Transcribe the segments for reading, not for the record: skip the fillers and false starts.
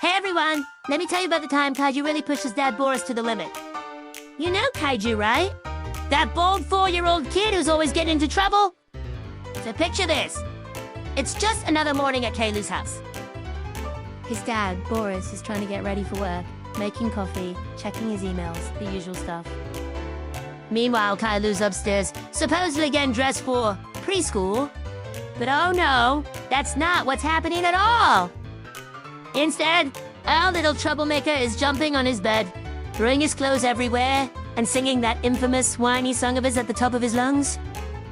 Hey everyone, let me tell you about the time Caillou really pushed his dad Boris to the limit. You know Caillou, right? That bold 4-year-old kid who's always getting into trouble? So picture this. It's just another morning at Caillou's house. His dad, Boris, is trying to get ready for work, making coffee, checking his emails, the usual stuff. Meanwhile, Caillou's upstairs, supposedly getting dressed for preschool. But oh no, that's not what's happening at all. Instead, our little troublemaker is jumping on his bed, throwing his clothes everywhere, and singing that infamous whiny song of his at the top of his lungs.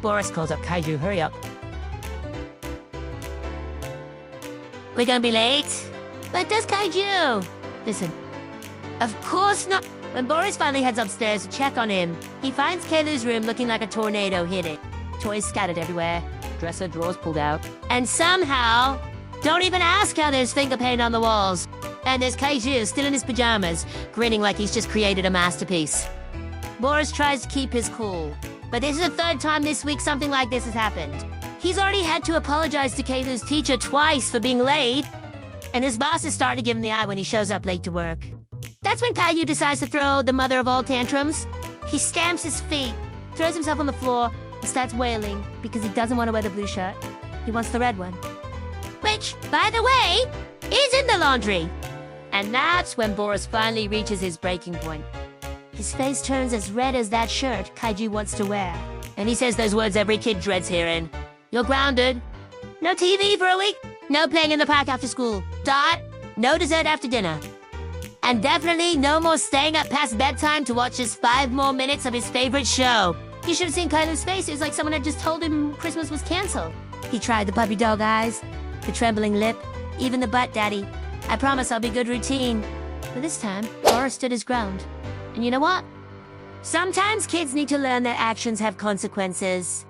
Boris calls up Caillou, hurry up. We're gonna be late. But does Caillou? Listen, of course not. When Boris finally heads upstairs to check on him, he finds Caillou's room looking like a tornado hit it. Toys scattered everywhere, dresser drawers pulled out, and somehow, don't even ask how there's finger paint on the walls. And there's Caillou still in his pajamas, grinning like he's just created a masterpiece. Boris tries to keep his cool, but this is the third time this week something like this has happened. He's already had to apologize to Caillou's teacher twice for being late, and his boss is starting to give him the eye when he shows up late to work. That's when Caillou decides to throw the mother of all tantrums. He stamps his feet, throws himself on the floor, and starts wailing because he doesn't want to wear the blue shirt. He wants the red one. Which, by the way, is in the laundry. And that's when Boris finally reaches his breaking point. His face turns as red as that shirt Caillou wants to wear. And he says those words every kid dreads hearing. You're grounded. No TV for a week. No playing in the park after school. Dot. No dessert after dinner. And definitely no more staying up past bedtime to watch just 5 more minutes of his favorite show. You should have seen Caillou's face. It was like someone had just told him Christmas was canceled. He tried the puppy dog eyes, the trembling lip, even the butt daddy. I promise I'll be good routine. But this time, Boris stood his ground. And you know what? Sometimes kids need to learn that actions have consequences.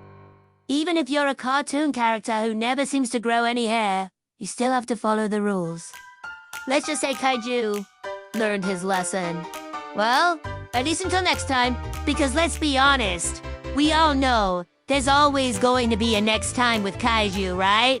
Even if you're a cartoon character who never seems to grow any hair, you still have to follow the rules. Let's just say Caillou learned his lesson. Well, at least until next time, because let's be honest, we all know there's always going to be a next time with Caillou, right?